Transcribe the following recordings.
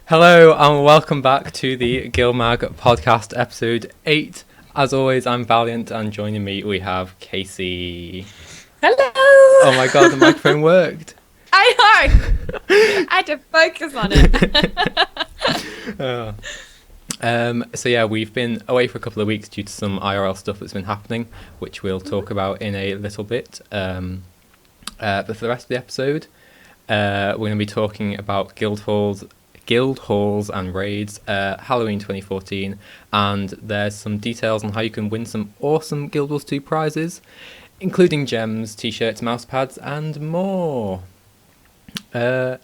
Hello and welcome back to the GuildMag podcast episode 8. As always, I'm Valiant and joining me we have Casey. Hello! Oh my god, the microphone worked. I know! I had to focus on it. So yeah, we've been away for a couple of weeks due to some IRL stuff that's been happening, which we'll talk about in a little bit. But for the rest of the episode, we're going to be talking about guild halls and raids, Halloween 2014, and there's some details on how you can win some awesome Guild Wars 2 prizes, including gems, t-shirts, mouse pads, and more. We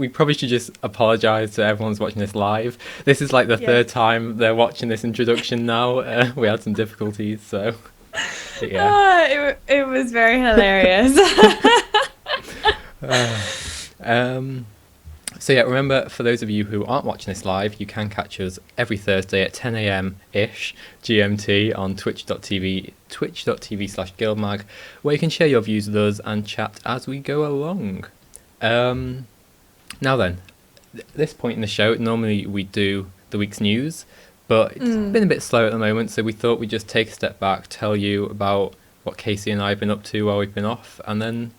probably should just apologise to everyone who's watching this live. This is like the third time they're watching this introduction now. We had some difficulties, so yeah. It was very hilarious. So yeah, remember, for those of you who aren't watching this live, you can catch us every Thursday at 10 a.m-ish GMT on twitch.tv/GuildMag, where you can share your views with us and chat as we go along. Now then, this point in the show, normally we do the week's news, but it's been a bit slow at the moment, so we thought we'd just take a step back, tell you about what Casey and I have been up to while we've been off, and then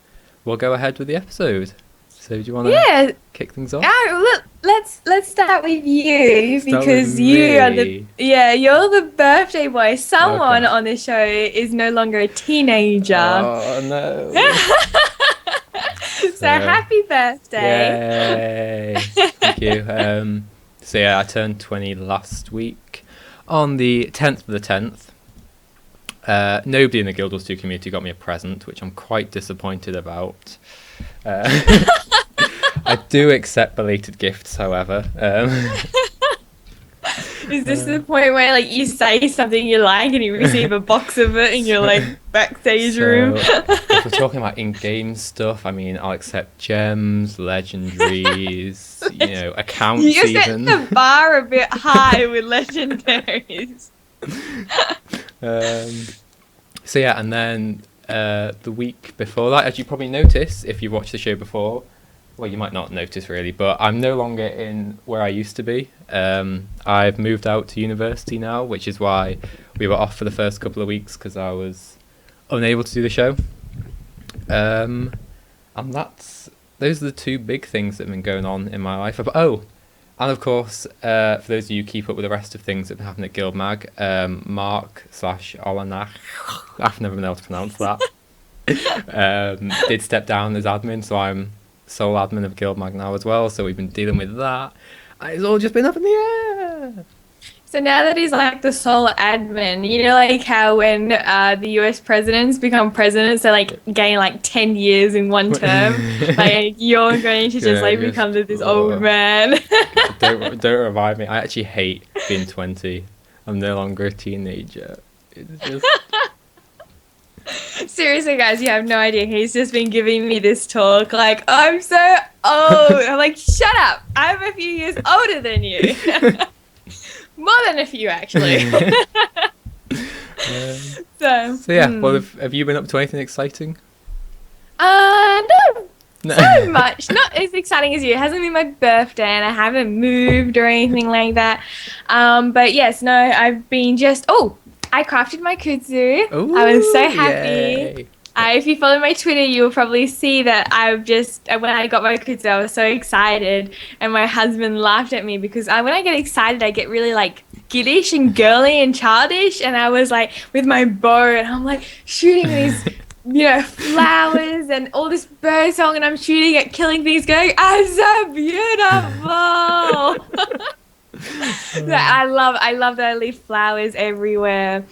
we'll go ahead with the episode. So do you want to kick things off? Let's start with you because you're the birthday boy. Someone on this show is no longer a teenager. Oh no! So happy birthday! Yay! Thank you. So yeah, I turned 20 last week on the 10th of the 10th. Nobody in the Guild Wars 2 community got me a present, which I'm quite disappointed about. I do accept belated gifts, however. Is this the point where you say something you like and you receive a box of it in your backstage room? If we're talking about in-game stuff, I mean, I'll accept gems, legendaries, accounts even. You set the bar a bit high with legendaries. So yeah, and then the week before that, as you probably notice if you've watched the show before, well, you might not notice really, but I'm no longer in where I used to be. I've moved out to university now, which is why we were off for the first couple of weeks, because I was unable to do the show. And those are the two big things that have been going on in my life. Oh, and of course, for those of you who keep up with the rest of things that have happened at GuildMag, Mark/Olanach, I've never been able to pronounce that, did step down as admin, so I'm sole admin of GuildMag now as well, so we've been dealing with that. And it's all just been up in the air. So now that he's the sole admin, how when the US presidents become presidents, they gain 10 years in one term. You're going to just become this old man. Don't revive me. I actually hate being 20. I'm no longer a teenager. It's just... Seriously, guys, you have no idea. He's just been giving me this talk I'm so old. I'm shut up. I'm a few years older than you. More than a few, actually. So yeah, well, have you been up to anything exciting? No. So much. Not as exciting as you. It hasn't been my birthday and I haven't moved or anything like that. But yes, no, I've been I crafted my kudzu. Ooh, I was so happy. Yay. If you follow my Twitter, you'll probably see that when I got my kudzu, I was so excited. And my husband laughed at me because when I get excited, I get really giddish and girly and childish. And I was with my bow and I'm shooting these, flowers and all this bird song. And I'm shooting at killing things going, I'm so beautiful. I love that I leave flowers everywhere.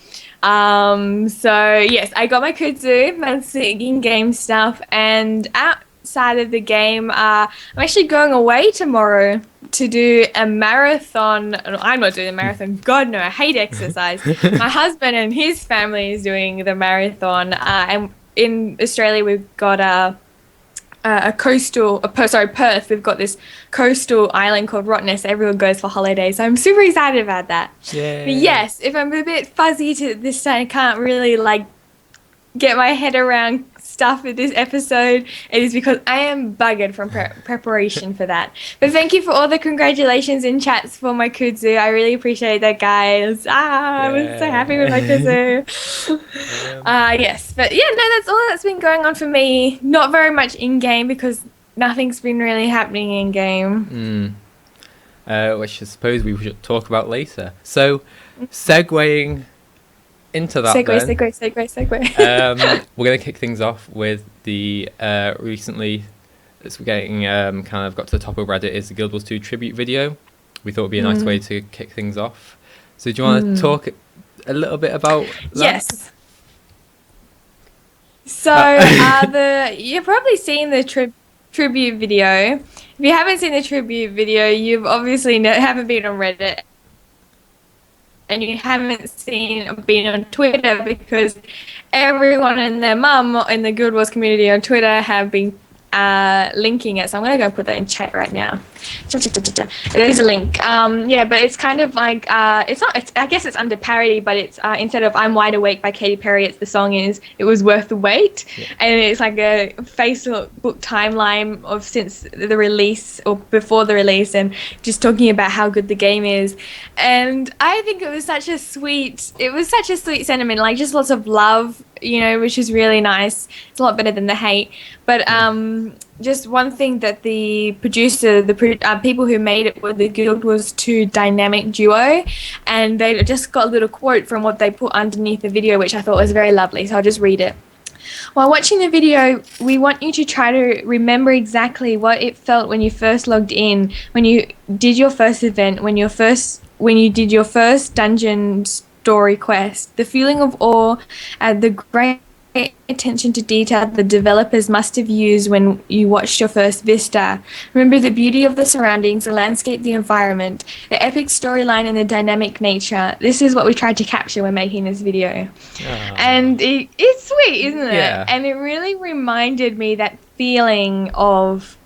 So yes, I got my kudzu, that's the in-game stuff, and outside of the game, I'm actually going away tomorrow to do a marathon. No, I'm not doing a marathon. God no, I hate exercise. My husband and his family is doing the marathon, and in Australia we've got Perth, we've got this coastal island called Rottnest. Everyone goes for holidays, so I'm super excited about that. Yay. But yes, if I'm a bit fuzzy to this day, I can't really get my head around stuff with this episode, it is because I am buggered from preparation for that. But thank you for all the congratulations in chats for my kudzu. I really appreciate that, guys. I was so happy with my kudzu. Yes, but yeah, no, that's all that's been going on for me. Not very much in game because nothing's been really happening in game. Which I suppose we should talk about later. So, segueing into that segue. we're going to kick things off with the recently, as we're getting kind of got to the top of Reddit, is the Guild Wars 2 tribute video. We thought it would be a nice way to kick things off. So do you want to talk a little bit about that? Yes. So you've probably seen the tribute video. If you haven't seen the tribute video, you've obviously haven't been on Reddit. And you haven't been on Twitter because everyone and their mum in the Guild Wars community on Twitter have been linking it. So I'm going to go put that in chat right now. There's a link. But it's kind of like, it's not, I guess it's under parody, but it's instead of I'm Wide Awake by Katy Perry, it's the song is It Was Worth the Wait. Yeah. And it's like a Facebook timeline of since the release or before the release and just talking about how good the game is. And I think it was such a sweet sentiment, like just lots of love, which is really nice. It's a lot better than the hate. But just one thing that the producer, people who made it with the Guild Wars 2 dynamic duo, and they just got a little quote from what they put underneath the video, which I thought was very lovely. So I'll just read it. While watching the video, we want you to try to remember exactly what it felt when you first logged in, when you did your first event, when you did your first dungeon story quest, the feeling of awe at the great attention to detail the developers must have used when you watched your first vista. Remember the beauty of the surroundings, the landscape, the environment, the epic storyline and the dynamic nature. This is what we tried to capture when making this video. And it's sweet, isn't it? Yeah. And it really reminded me that feeling of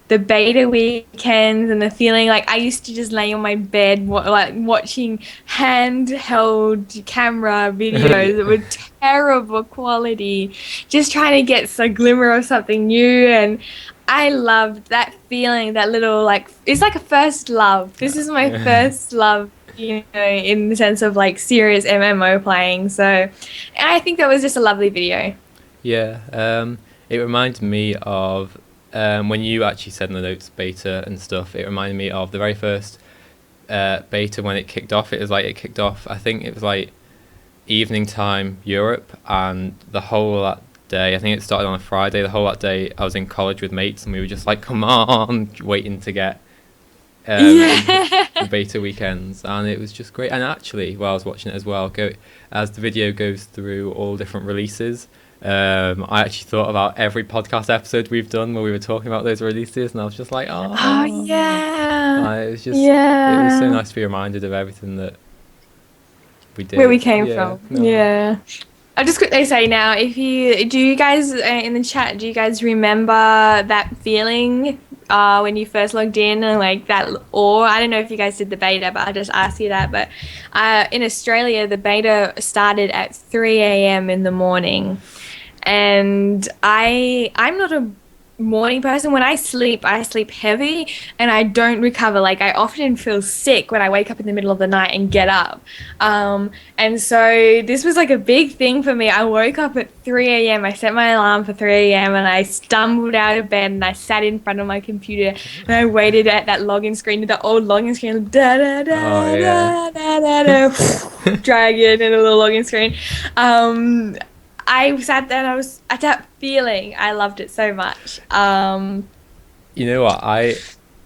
the beta weekends and the feeling like I used to just lay on my bed watching handheld camera videos that were terrible quality, just trying to get a glimmer of something new. And I loved that feeling, that little it's like a first love. This is my first love, in the sense of like serious MMO playing. So I think that was just a lovely video. Yeah, it reminded me of when you actually said in the notes beta and stuff, it reminded me of the very first beta when it kicked off. It kicked off, I think it was like evening time Europe, and the whole that day, I think it started on a Friday, the whole that day I was in college with mates and we were just like, come on, waiting to get the beta weekends, and it was just great. And actually, while I was watching it as well, as the video goes through all different releases, I actually thought about every podcast episode we've done where we were talking about those releases, and I was just like, oh yeah, it was just, it was so nice to be reminded of everything that we did, where we came from. Yeah. I'll just quickly say now, do you guys in the chat, do you guys remember that feeling when you first logged in and like that awe? I don't know if you guys did the beta, but I'll just ask you that. But in Australia, the beta started at 3 a.m. in the morning. And I'm not a morning person. When I sleep heavy and I don't recover. Like I often feel sick when I wake up in the middle of the night and get up. And so this was like a big thing for me. I woke up at 3 a.m. I set my alarm for 3 a.m. and I stumbled out of bed and I sat in front of my computer and I waited at that login screen, the old login screen, dragon and a little login screen. I sat there and I was at that feeling. I loved it so much. You know what?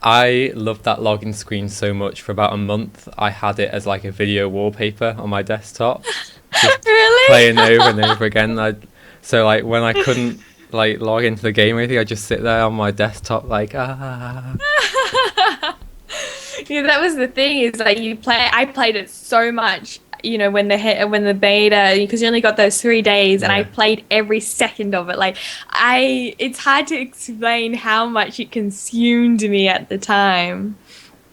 I loved that login screen so much. For about a month, I had it as like a video wallpaper on my desktop. Really? Playing over and over again. So like when I couldn't like log into the game or anything, I'd just sit there on my desktop like Yeah, that was the thing. Is like I played it so much. When the beta, because you only got those 3 days, and I played every second of it. It's hard to explain how much it consumed me at the time.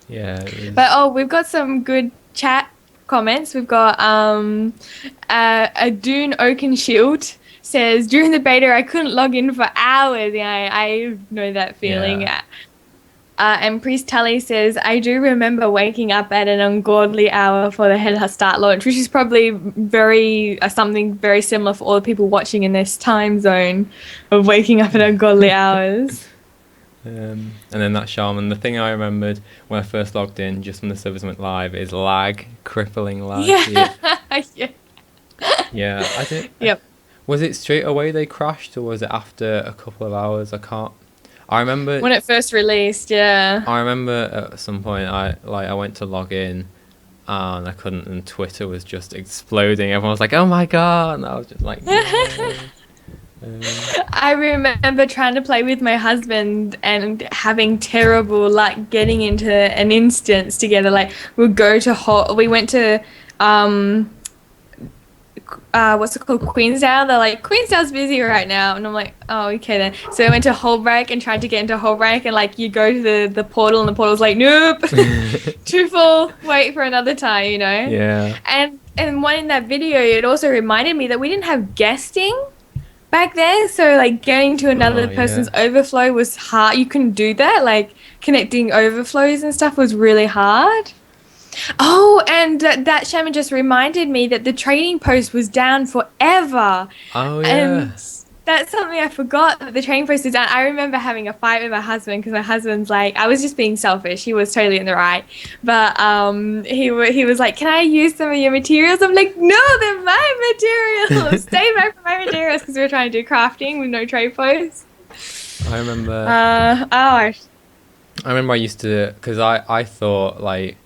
Yeah. But we've got some good chat comments. We've got a Dune Oakenshield says, during the beta, I couldn't log in for hours. Yeah, I know that feeling. Yeah. And Priest Tully says, I do remember waking up at an ungodly hour for the Head Start launch, which is probably very something very similar for all the people watching in this time zone of waking up at ungodly hours. And then that shaman. The thing I remembered when I first logged in, just when the servers went live, is lag, crippling lag. Yeah. Yeah. Yeah, I did. Yep. Was it straight away they crashed, or was it after a couple of hours? I can't. I remember When it first released, yeah. I remember at some point I went to log in, and I couldn't, and Twitter was just exploding. Everyone was like, "Oh my god!" And I was just like, "No." I remember trying to play with my husband and having terrible luck getting into an instance together. Like we went to what's it called, Queensdale. They're like, Queensdale's busy right now, and I'm like, oh, okay then. So I went to Holbrook and tried to get into Holbrook, and like you go to the portal, and the portal's like, nope, too full, wait for another time, you know. Yeah. And one in that video, it also reminded me that we didn't have guesting back there, so like getting to another person's overflow was hard. You couldn't do that, like connecting overflows and stuff was really hard. Oh, and that shaman just reminded me that the trading post was down forever. Oh yeah. And that's something I forgot, that the trading post is down. I remember having a fight with my husband because my husband's like, I was just being selfish. He was totally in the right, but he was like, "Can I use some of your materials?" I'm like, "No, they're my materials. Stay back from my materials," because we were trying to do crafting with no trade posts. I remember. I remember I used to, because I thought like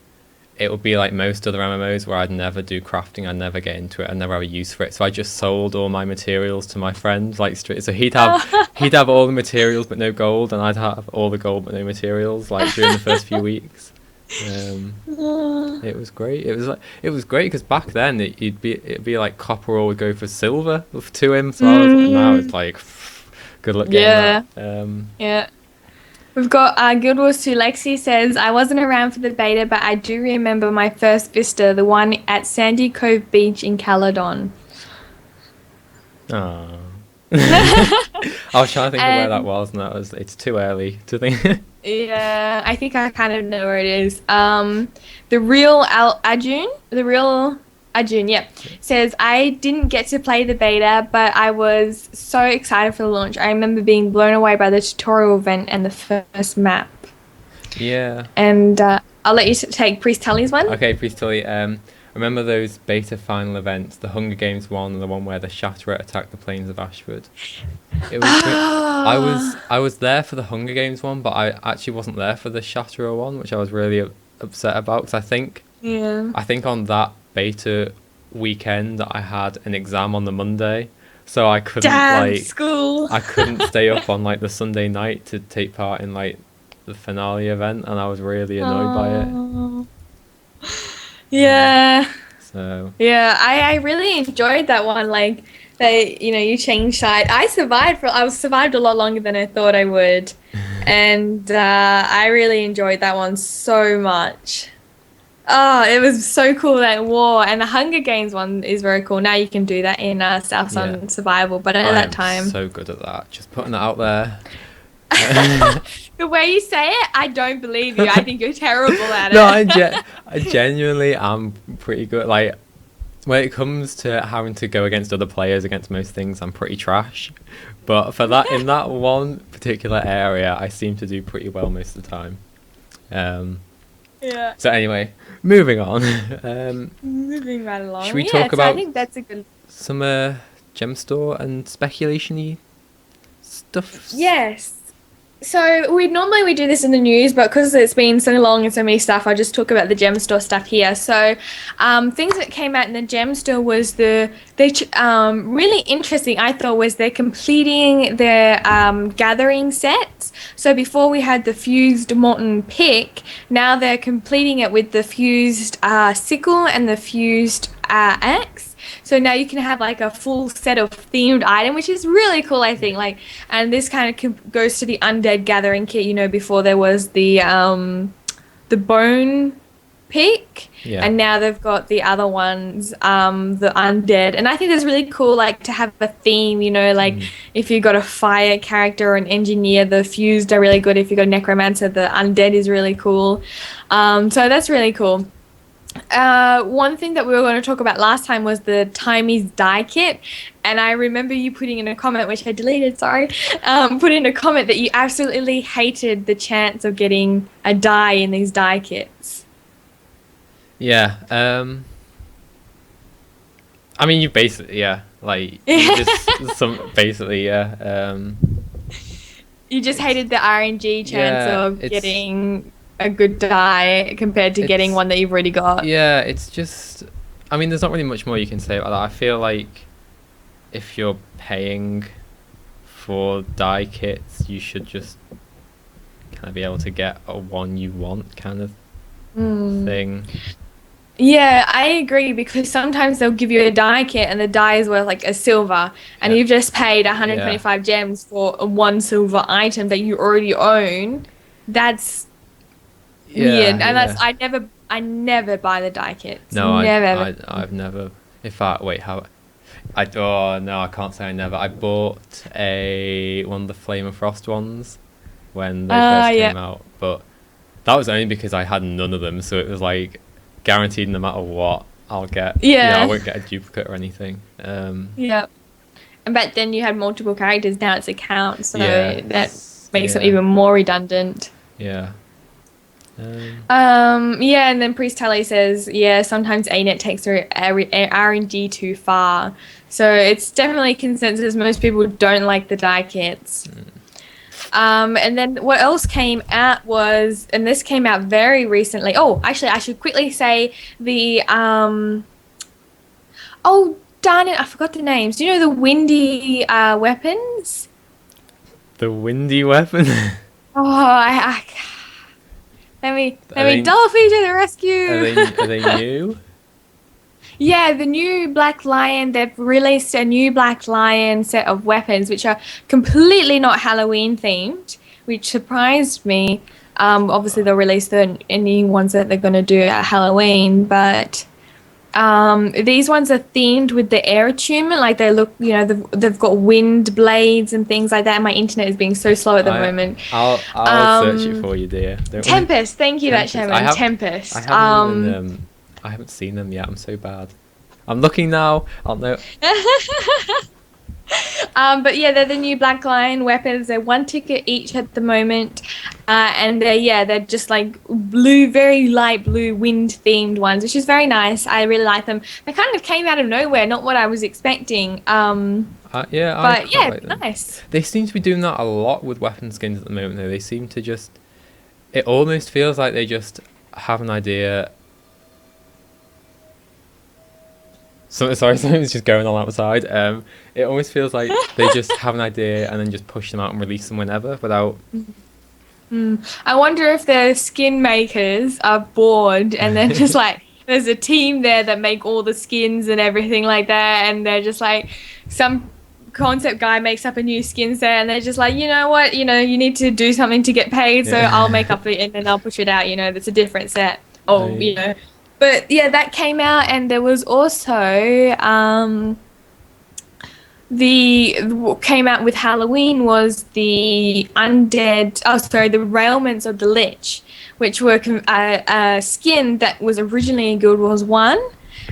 it would be like most other MMOs where I'd never do crafting, I'd never get into it, I'd never have a use for it. So I just sold all my materials to my friend, like straight. So he'd have all the materials but no gold, and I'd have all the gold but no materials, like during the first few weeks. It was great. It was great because back then it'd be like copper ore would go for silver to him. So now it's like, good luck getting that. Yeah. We've got Guild Wars 2 Lexi says, I wasn't around for the beta, but I do remember my first Vista, the one at Sandy Cove Beach in Caledon. Oh. I was trying to think of where that was, and it's too early to think. Yeah, I think I kind of know where it is. The real Arjun, yep, says, I didn't get to play the beta, but I was so excited for the launch. I remember being blown away by the tutorial event and the first map. Yeah. And I'll let you take Priest Tully's one. Okay, Priest Tully. Remember those beta final events, the Hunger Games one and the one where the Shatterer attacked the plains of Ashford? It was I was there for the Hunger Games one, but I actually wasn't there for the Shatterer one, which I was really upset about, because I think on that beta weekend I had an exam on the Monday, so I couldn't school. I couldn't stay up on like the Sunday night to take part in like the finale event, and I was really annoyed by it. Yeah. So yeah, I really enjoyed that one. Like you changed side. I survived a lot longer than I thought I would, and I really enjoyed that one so much. Oh, it was so cool, that war. And the Hunger Games one is very cool. Now you can do that in South Sun Survival, but at that time... so good at that. Just putting that out there. The way you say it, I don't believe you. I think you're terrible at it. No, I genuinely am pretty good. Like, when it comes to having to go against other players, against most things, I'm pretty trash. But for that, in that one particular area, I seem to do pretty well most of the time. Yeah. So anyway, moving on. Moving right along. Should we talk about I think that's a good... some gem store and speculation-y stuff? Yes. So we do this in the news, but because it's been so long and so many stuff, I'll just talk about the gem store stuff here. So things that came out in the gem store was really interesting, I thought, was they're completing their gathering sets. So before we had the fused Morton pick, now they're completing it with the fused sickle and the fused axe. So now you can have like a full set of themed item, which is really cool, I think. Like, and this kind of goes to the undead gathering kit. Before there was the bone pick. Yeah. And now they've got the other ones, the undead. And I think it's really cool, like, to have a theme, you know, like if you've got a fire character or an engineer, the fused are really good. If you've got a necromancer, the undead is really cool. So that's really cool. One thing that we were going to talk about last time was the Timies die kit, and I remember you putting in a comment, which I deleted, sorry, put in a comment that you absolutely hated the chance of getting a die in these die kits. Yeah. I mean, you basically, yeah, like, you just, basically, yeah. You just hated the RNG chance Yeah, of getting a good die compared to getting one that you've already got. Yeah, it's just, I mean, there's not really much more you can say about that. I feel like if you're paying for die kits, you should just kind of be able to get a one you want kind of thing. Yeah, I agree, because sometimes they'll give you a die kit and the die is worth like a silver, and you've just paid 125 gems for a 1 silver item that you already own. That's weird, and that's I never buy the die kits. No, never. I've never. In fact, wait, how? Oh no, I can't say I never. I bought one of the Flame of Frost ones when they first came out, but that was only because I had none of them, so it was like guaranteed no matter what I'll get. Yeah, I won't get a duplicate or anything. Yeah, but then you had multiple characters. Now it's accounts, so that makes it even more redundant. Yeah. Yeah, and then Priest Tally says, yeah, sometimes ANET takes their RNG too far. So it's definitely consensus. Most people don't like the die kits. And then what else came out was, and this came out very recently. Oh, actually, I should quickly say the, oh, darn it, I forgot the names. Do you know the windy weapons? The windy weapon? Oh, let me Dolphy to the rescue. Are they new? Yeah, the new Black Lion, they've released a new Black Lion set of weapons, which are completely not Halloween themed, which surprised me. Obviously, they'll release the new ones that they're going to do at Halloween, but these ones are themed with the air attunement. Like, they look, you know, they've got wind blades and things like that. My internet is being so slow at the moment. I'll search it for you, dear. Tempest, thank you, that Sherman. Tempest. I haven't seen them yet. I'm so bad. I'm looking now. I'll know. But yeah, they're the new Black Lion weapons. They're 1 ticket each at the moment, and they're just like blue, very light blue, wind themed ones, which is very nice. I really like them. They kind of came out of nowhere, not what I was expecting. But nice. They seem to be doing that a lot with weapon skins at the moment, though. They seem to just. It almost feels like they just have an idea. Something's just going on outside. It almost feels like they just have an idea and then just push them out and release them whenever without... I wonder if the skin makers are bored and they're just like, there's a team there that make all the skins and everything like that, and they're just like, some concept guy makes up a new skin set and they're just like, you know what, you need to do something to get paid, so I'll make up it and then I'll push it out, that's a different set. But yeah, that came out, and there was also what came out with Halloween was the the Railments of the Lich, which were a skin that was originally in Guild Wars 1,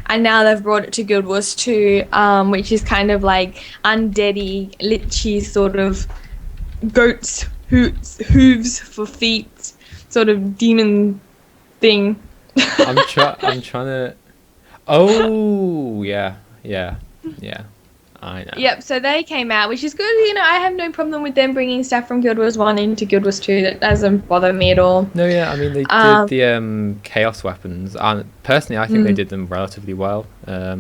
and now they've brought it to Guild Wars 2, which is kind of like undeady, lichy sort of goats, hooves for feet, sort of demon thing. I'm trying to. Oh yeah. I know. Yep. So they came out, which is good. I have no problem with them bringing stuff from Guild Wars 1 into Guild Wars 2. That doesn't bother me at all. No, yeah. I mean, they did the chaos weapons, and personally, I think they did them relatively well. I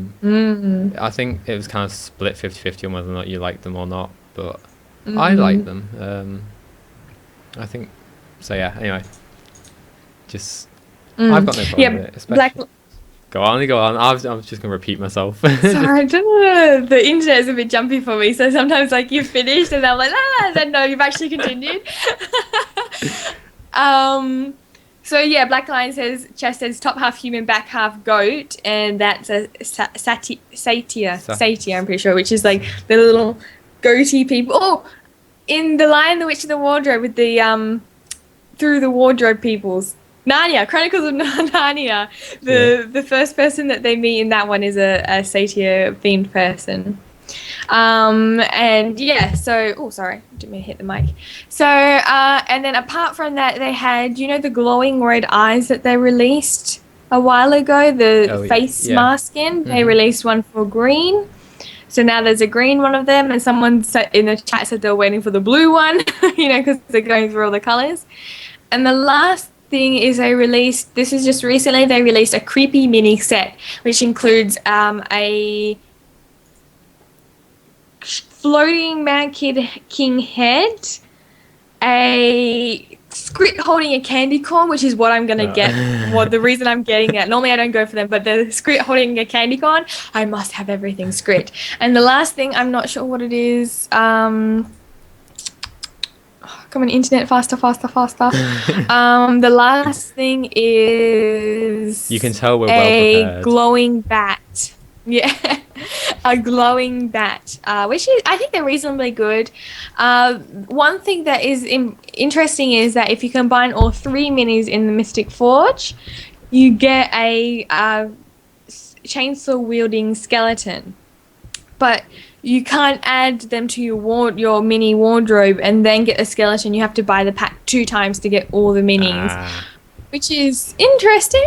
think it was kind of split 50-50 on whether or not you liked them or not, but I like them. I think so. Yeah. Anyway, just. I've got no problem with it. Especially. Go on. I was just going to repeat myself. Sorry, I don't know. The internet is a bit jumpy for me, so sometimes like you've finished and I'm like, then no, you've actually continued. So yeah, Black Lion says, chest says top half human, back half goat, and that's a satyr, I'm pretty sure, which is like the little goatee people. Oh, in The Lion, the Witch, and the Wardrobe with the through the wardrobe peoples. Narnia, Chronicles of Narnia. The first person that they meet in that one is a satyr themed person. And yeah, so sorry, didn't mean to hit the mic. So and then apart from that, they had, you know, the glowing red eyes that they released a while ago, the face mask skin. They released one for green. So now there's a green one of them, and someone in the chat said they were waiting for the blue one, you know, because they're going through all the colors. And the last thing is this is just recently, they released a creepy mini set, which includes a floating Mad King head, a Scrit holding a candy corn, which is what I'm going to get. The reason I'm getting that. Normally I don't go for them, but the Scrit holding a candy corn, I must have everything Scrit. And the last thing, I'm not sure what it is. Come on, internet, faster. The last thing is... You can tell we're well prepared. A glowing bat. Yeah. A glowing bat, which is, I think they're reasonably good. One thing that is interesting is that if you combine all 3 minis in the Mystic Forge, you get a chainsaw wielding skeleton. But you can't add them to your mini wardrobe and then get a skeleton. You have to buy the pack 2 times to get all the minis, which is interesting.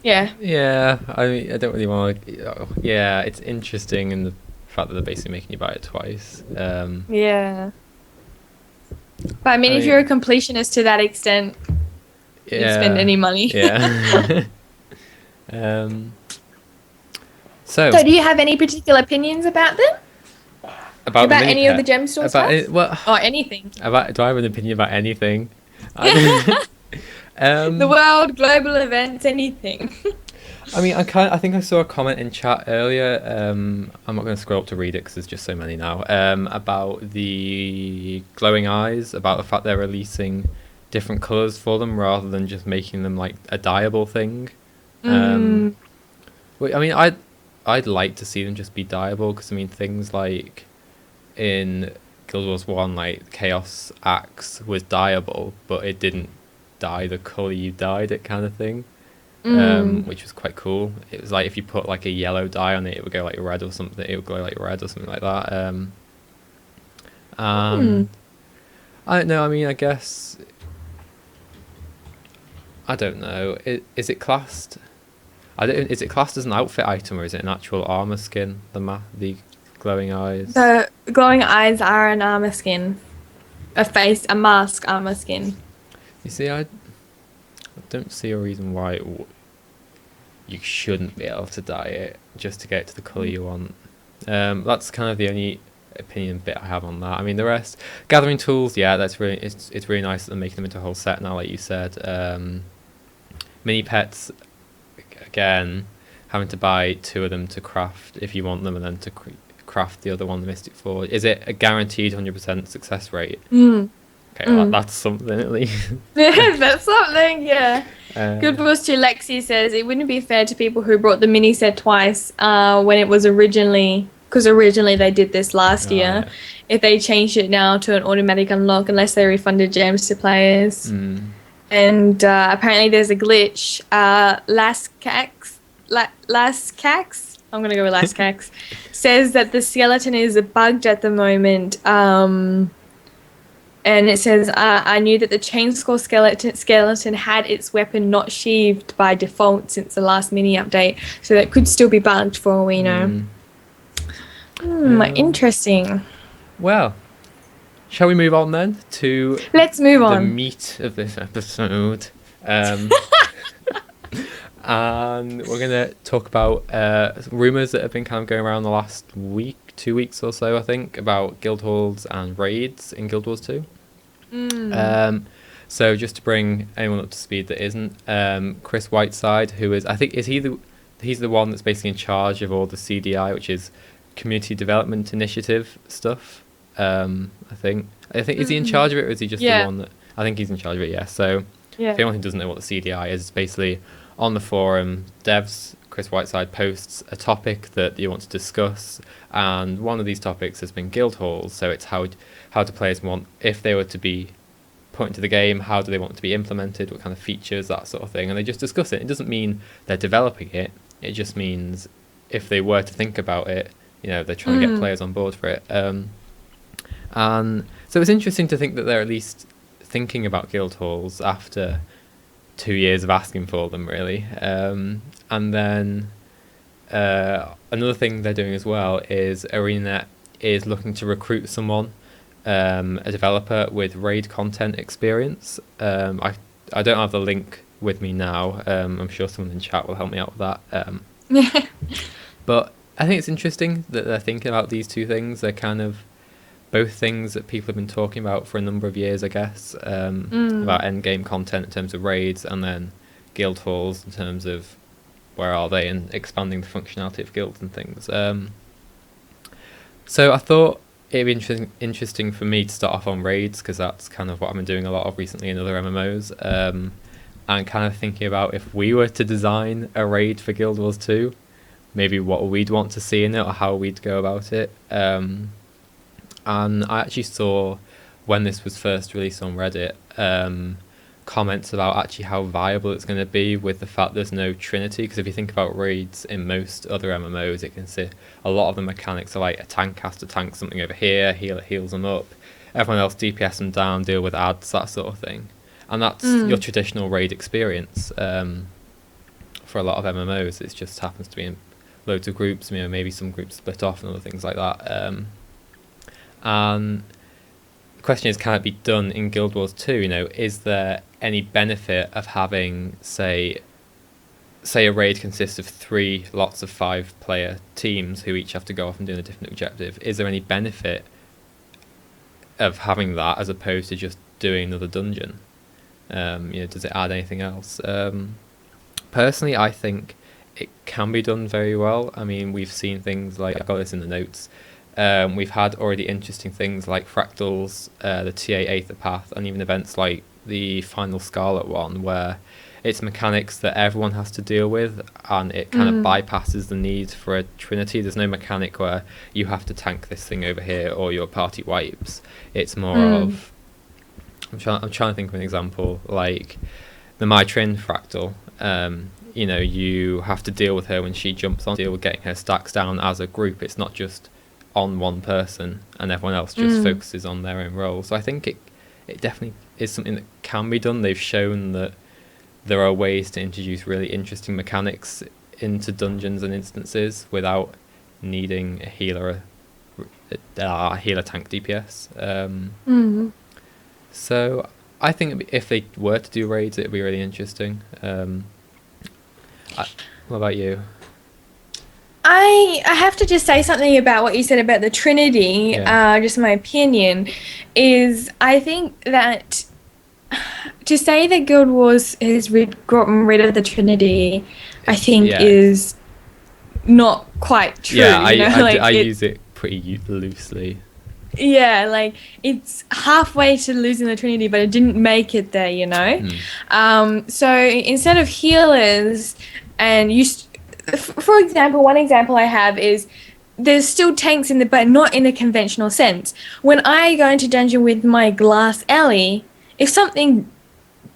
Yeah. Yeah, I mean, I don't really want to... Yeah, it's interesting in the fact that they're basically making you buy it twice. Yeah. But I mean, if you're a completionist to that extent, you'd spend any money. Yeah. So do you have any particular opinions about them? About any of the gem store stuff? Or anything? Do I have an opinion about anything? The world, global events, anything. I mean, I think I saw a comment in chat earlier. I'm not going to scroll up to read it because there's just so many now. About the glowing eyes, about the fact they're releasing different colours for them rather than just making them like a dyeable thing. I mean, I'd like to see them just be dyeable because I mean things like in Guild Wars 1, like Chaos Axe was dyeable, but it didn't dye the colour you dyed it kind of thing, which was quite cool. It was like if you put like a yellow dye on it, it would go like red or something. It would glow like red or something like that. I don't know. I mean, I guess I don't know. Is it classed? Is it classed as an outfit item or is it an actual armor skin? The glowing eyes. The glowing eyes are an armor skin, a mask armor skin. You see, I don't see a reason why you shouldn't be able to dye it just to get it to the colour you want. That's kind of the only opinion bit I have on that. I mean, the rest, gathering tools, yeah, that's really it's really nice that they're making them into a whole set now, like you said. Mini pets, again, having to buy 2 of them to craft if you want them, and then to craft the other one, the Mystic Forge. Is it a guaranteed 100% success rate? Okay, well, that's something at least. That's something, yeah. Good Wars to Lexi says, it wouldn't be fair to people who brought the mini set twice when it was originally... Because originally they did this last year. Yeah. If they changed it now to an automatic unlock, unless they refunded gems to players. And apparently there's a glitch. Laskax, I'm going to go with Laskax, says that the skeleton is bugged at the moment. And it says, I knew that the chainsaw skeleton had its weapon not sheathed by default since the last mini update. So that could still be bugged for all we know. Interesting. Well, shall we move on then to... Let's move on. The meat of this episode. And we're going to talk about rumours that have been kind of going around the last week, 2 weeks or so, I think, about guild halls and raids in Guild Wars 2. So just to bring anyone up to speed that isn't, Chris Whiteside, who is, I think, he's the one that's basically in charge of all the CDI, which is Community Development Initiative stuff. I think is he in charge of it, or is he just the one that? I think he's in charge of it, yeah. So Yeah. for anyone who doesn't know what the CDI is, it's basically on the forum, devs, Chris Whiteside posts a topic that you want to discuss, and one of these topics has been guild halls. So it's how do players want, if they were to be put into the game, how do they want it to be implemented, what kind of features, that sort of thing, and they just discuss it. It doesn't mean they're developing it. It just means if they were to think about it, they're trying to get players on board for it. And so it's interesting to think that they're at least thinking about guild halls after 2 years of asking for them, really. And then another thing they're doing as well is ArenaNet is looking to recruit someone, a developer with raid content experience. I don't have the link with me now. I'm sure someone in chat will help me out with that. But I think it's interesting that they're thinking about these two things. They're kind of both things that people have been talking about for a number of years, I guess, about endgame content in terms of raids, and then guild halls in terms of where are they and expanding the functionality of guilds and things. So I thought it'd be interesting for me to start off on raids, because that's kind of what I've been doing a lot of recently in other MMOs, and kind of thinking about if we were to design a raid for Guild Wars 2, maybe what we'd want to see in it or how we'd go about it. And I actually saw, when this was first released on Reddit, comments about actually how viable it's going to be with the fact there's no Trinity. Because if you think about raids in most other MMOs, it can see a lot of the mechanics are like a tank has to tank something over here, healer heals them up, everyone else DPS them down, deal with ads, that sort of thing. And that's your traditional raid experience for a lot of MMOs. It just happens to be in loads of groups, maybe some groups split off and other things like that. And the question is, can it be done in Guild Wars 2? Is there any benefit of having, say a raid consists of 3 lots of 5-player teams who each have to go off and do a different objective? Is there any benefit of having that as opposed to just doing another dungeon? Does it add anything else? Personally, I think it can be done very well. I mean, we've seen things like, I've got this in the notes, we've had already interesting things like Fractals, the TA Aether Path, and even events like the Final Scarlet one, where it's mechanics that everyone has to deal with, and it kind of bypasses the need for a Trinity. There's no mechanic where you have to tank this thing over here or your party wipes. It's more of, I'm trying to think of an example, like the My Trin Fractal. You have to deal with her when she jumps on, deal with getting her stacks down as a group. It's not just on one person and everyone else just focuses on their own role. So I think it definitely is something that can be done. They've shown that there are ways to introduce really interesting mechanics into dungeons and instances without needing a healer tank DPS. So I think if they were to do raids, it would be really interesting. What about you? I have to just say something about what you said about the Trinity. Just my opinion is, I think that to say that Guild Wars has gotten rid of the Trinity, I think is not quite true. Yeah, I use it pretty loosely. Yeah, like it's halfway to losing the Trinity, but it didn't make it there, So instead of healers, and for example, one example I have is there's still tanks in but not in a conventional sense. When I go into dungeon with my glass Ellie, if something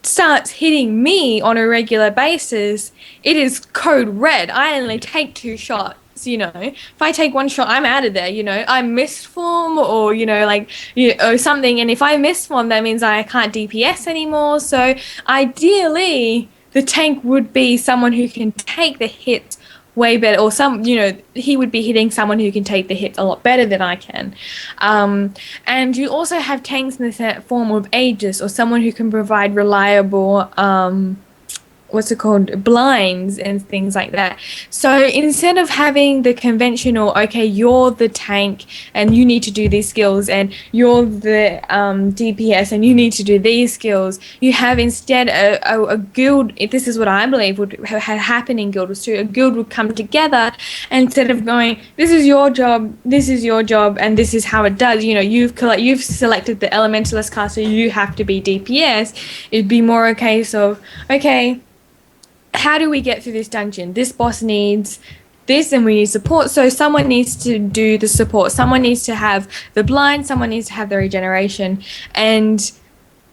starts hitting me on a regular basis, it is code red. I only take 2 shots. If I take 1 shot, I'm out of there. I misform or something, and if I misform, that means I can't DPS anymore. So ideally, the tank would be someone who can take the hit way better, or he would be hitting someone who can take the hits a lot better than I can. And you also have tanks in the form of Aegis, or someone who can provide reliable what's it called, blinds and things like that. So instead of having the conventional, okay, you're the tank and you need to do these skills, and you're the DPS and you need to do these skills, you have instead a guild. This is what I believe would have happened in Guild Wars 2. A guild would come together, and instead of going, this is your job, and this is how it does, you know, you've selected the elementalist class, so you have to be DPS. It'd be more a case of, okay, how do we get through this dungeon? This boss needs this and we need support. So someone needs to do the support. Someone needs to have the blind. Someone needs to have the regeneration. And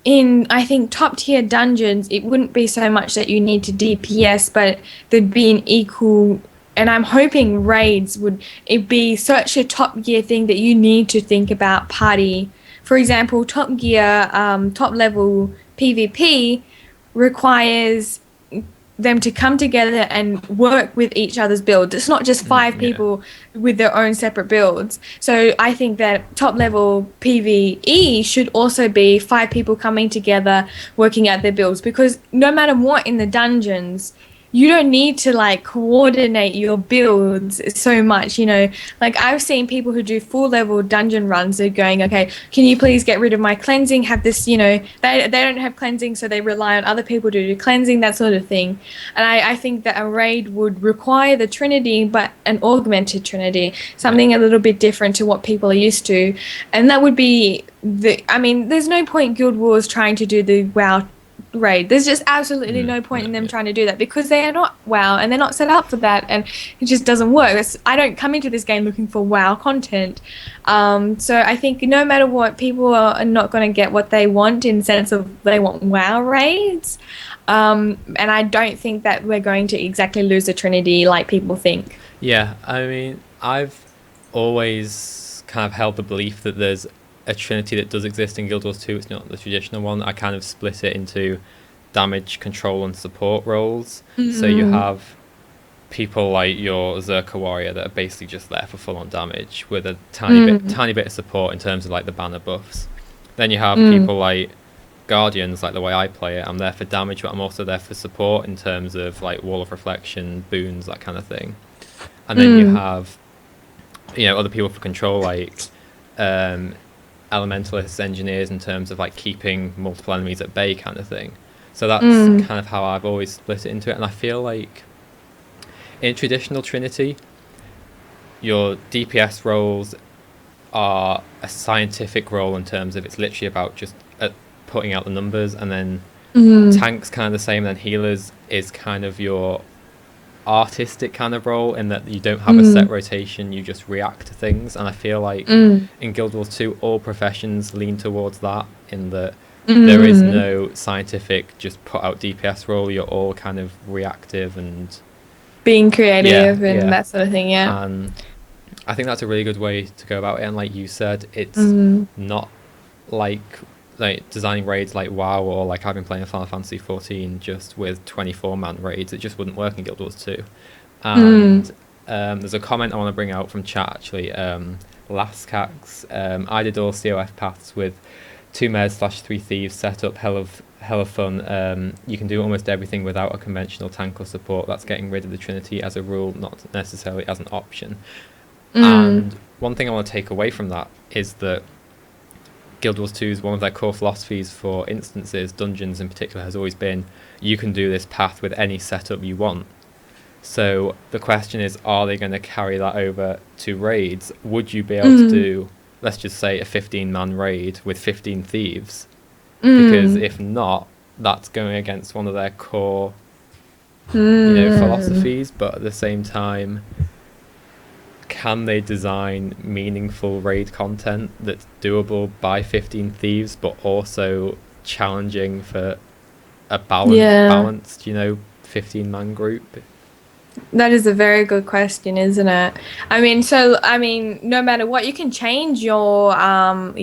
in, I think, top tier dungeons, it wouldn't be so much that you need to DPS, but there'd be an equal. And I'm hoping raids would it be such a top gear thing that you need to think about party. For example, top gear, top level PvP requires them to come together and work with each other's builds. It's not just five people with their own separate builds. So I think that top level PvE should also be 5 people coming together working out their builds, because no matter what in the dungeons, you don't need to like coordinate your builds so much, you know. Like I've seen people who do full level dungeon runs, they're going, okay, can you please get rid of my cleansing, have this, you know, they don't have cleansing, so they rely on other people to do cleansing, that sort of thing. And I think that a raid would require the Trinity, but an augmented Trinity, something a little bit different to what people are used to. And that would be I mean, there's no point Guild Wars trying to do the WoW raid. There's just absolutely no point in them trying to do that, because they are not WoW and they're not set up for that, and it just doesn't work. I don't come into this game looking for WoW content. So I think no matter what, people are not going to get what they want in the sense of they want WoW raids. And I don't think that we're going to exactly lose the Trinity like people think. Yeah, I mean, I've always kind of held the belief that there's a Trinity that does exist in Guild Wars 2. It's not the traditional one. I kind of split it into damage, control, and support roles. So you have people like your Zerka warrior that are basically just there for full-on damage with a tiny bit of support in terms of like the banner buffs. Then you have people like Guardians, like the way I play it. I'm there for damage, but I'm also there for support in terms of like Wall of Reflection, boons, that kind of thing. And then you have, you know, other people for control, like elementalists, engineers, in terms of like keeping multiple enemies at bay kind of thing. So that's kind of how I've always split it into it. And I feel like in traditional Trinity, your DPS roles are a scientific role in terms of it's literally about just putting out the numbers, and then tanks kind of the same, and then healers is kind of your artistic kind of role, in that you don't have a set rotation, you just react to things. And I feel like in Guild Wars 2 all professions lean towards that, in that there is no scientific just put out DPS role. You're all kind of reactive and being creative and that sort of thing. And I think that's a really good way to go about it. And like you said, it's not like designing raids like WoW, or like I've been playing Final Fantasy 14 just with 24-man raids. It just wouldn't work in Guild Wars 2. And there's a comment I want to bring out from chat actually. Laskax, I did all COF paths with 2 meds / 3 thieves, set up hell of fun. You can do almost everything without a conventional tank or support. That's getting rid of the Trinity as a rule, not necessarily as an option. And one thing I want to take away from that is that Guild Wars 2's one of their core philosophies for instances, dungeons in particular, has always been you can do this path with any setup you want. So the question is, are they going to carry that over to raids? Would you be able to do, let's just say, a 15-man raid with 15 thieves? Because if not, that's going against one of their core philosophies. But at the same time, can they design meaningful raid content that's doable by 15 thieves, but also challenging for a balanced, 15-man group? That is a very good question, isn't it? I mean, no matter what, you can change your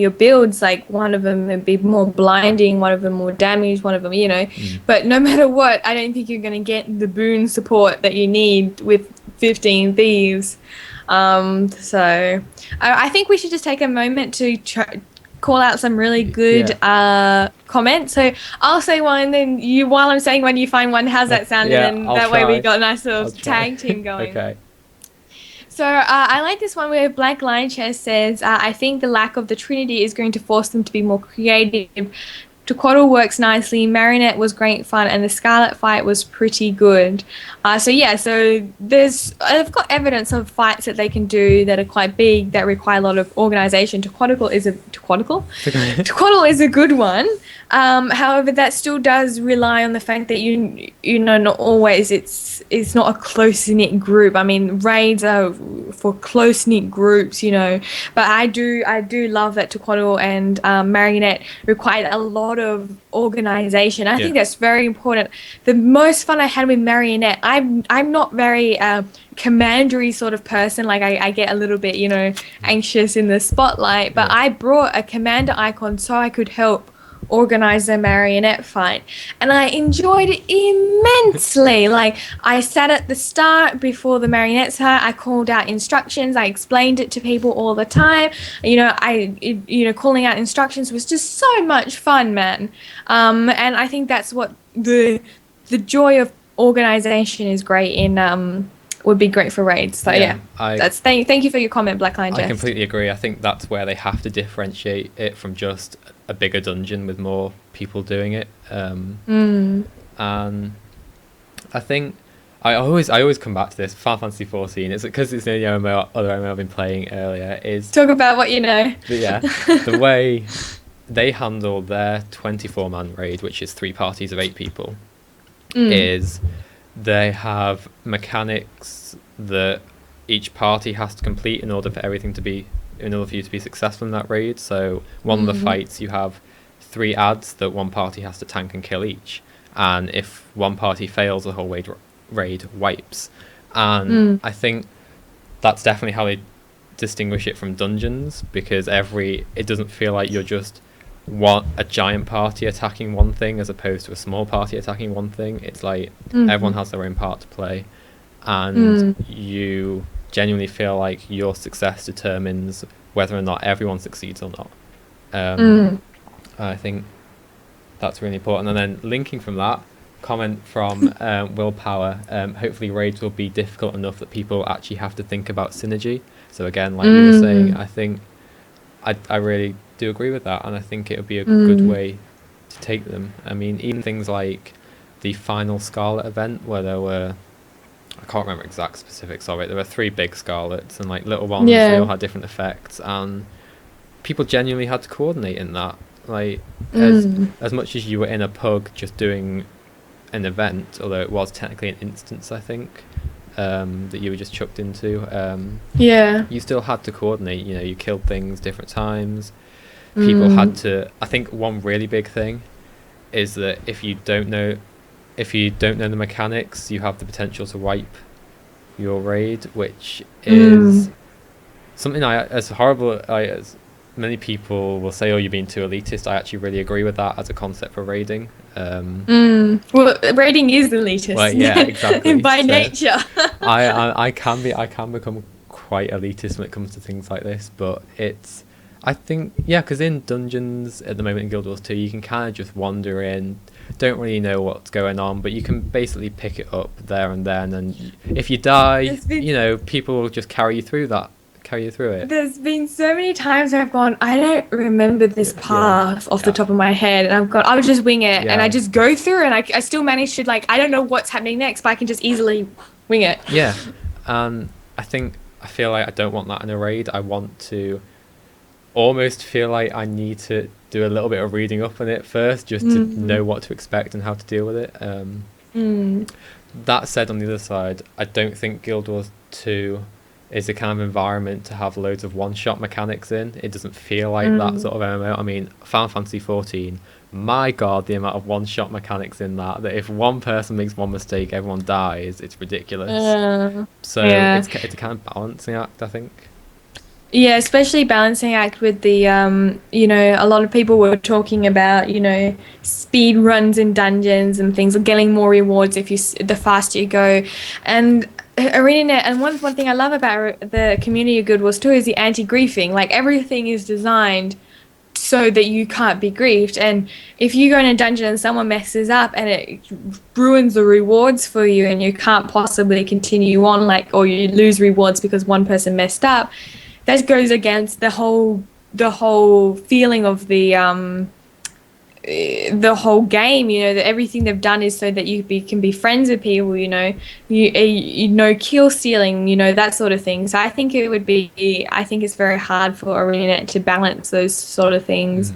builds. Like one of them would be more blinding, one of them more damage, one of them, But no matter what, I don't think you're going to get the boon support that you need with 15 thieves. So I think we should just take a moment to call out some really good comments. So I'll say one, then you, while I'm saying one, you find one. How's that sound? Yeah, And then I'll that way we try. got a nice I'll little try. tag team going. Okay. So I like this one where Black Lion Chess says, I think the lack of the Trinity is going to force them to be more creative. Tequaddle works nicely, Marionette was great fun, and the Scarlet fight was pretty good. So I've got evidence of fights that they can do that are quite big, that require a lot of organization. Tequaddle is a good one. However, that still does rely on the fact that not always it's not a close knit group. I mean, raids are for close knit groups, but I do love that Tequaddle and Marionette required a lot of organization. I think that's very important. The most fun I had with Marionette, I'm not very commandery sort of person. Like I get a little bit anxious in the spotlight, but I brought a commander icon so I could help organize the Marionette fight, and I enjoyed it immensely. Like, I sat at the start before the Marionette start, I called out instructions, I explained it to people all the time. Calling out instructions was just so much fun, man. And I think that's what the joy of organization is great in would be great for raids. So thank you for your comment, Black Lion Jess. I completely agree. I think that's where they have to differentiate it from just a bigger dungeon with more people doing it. And I think I always come back to this. Final Fantasy 14. It's because it's the only other MMO I've been playing earlier. Is talk about what you know. The way they handle their 24-man raid, which is 3 parties of 8 people, is they have mechanics that each party has to complete in order for you to be successful in that raid. So one of the fights, you have 3 adds that one party has to tank and kill each, and if one party fails, the whole raid wipes. And I think that's definitely how they distinguish it from dungeons, because it doesn't feel like you're just a giant party attacking one thing as opposed to a small party attacking one thing. It's like everyone has their own part to play, and you genuinely feel like your success determines whether or not everyone succeeds or not. I think that's really important. And then linking from that comment from Willpower, hopefully raids will be difficult enough that people actually have to think about synergy. So again, like you were saying, I think I really do agree with that, and I think it would be a good way to take them. I mean, even things like the final Scarlet event, where there were, I can't remember exact specifics of it, there were 3 big Scarlets and like little ones. They all had different effects, and people genuinely had to coordinate in that. Like, as much as you were in a pub just doing an event, although it was technically an instance, I think, that you were just chucked into, you still had to coordinate. You killed things different times. People had to. I think one really big thing is that if you don't know the mechanics, you have the potential to wipe your raid, which is something as horrible as many people will say, oh, you're being too elitist. I actually really agree with that as a concept for raiding. Well, raiding is elitist. Well, yeah, exactly. By nature. I can become quite elitist when it comes to things like this, but I think, because in dungeons at the moment in Guild Wars 2, you can kind of just wander in, don't really know what's going on, but you can basically pick it up there and then, and if you die, people will just carry you through it. There's been so many times where I've gone, I don't remember this path off the top of my head, and I'll just wing it, and I just go through, and I still manage to, I don't know what's happening next, but I can just easily wing it. Yeah, and I feel like I don't want that in a raid. I want to almost feel like I need to do a little bit of reading up on it first, just to know what to expect and how to deal with it. That said, on the other side, I don't think Guild Wars 2 is the kind of environment to have loads of one-shot mechanics in. It doesn't feel like that sort of MMO. I mean, Final Fantasy 14, my god, the amount of one-shot mechanics in that if one person makes one mistake, everyone dies. It's ridiculous. It's a kind of balancing act, I think. Yeah, especially balancing act with the, a lot of people were talking about, speed runs in dungeons and things, getting more rewards the faster you go. And ArenaNet, and one thing I love about the community of Guild Wars 2 is the anti-griefing. Like, everything is designed so that you can't be griefed. And if you go in a dungeon and someone messes up and it ruins the rewards for you and you can't possibly continue on, like, or you lose rewards because one person messed up, that goes against the whole feeling of the whole game, you know, that everything they've done is so that can be friends with people, you know, you know, kill stealing, you know, that sort of thing. So I think it's very hard for Arena to balance those sort of things.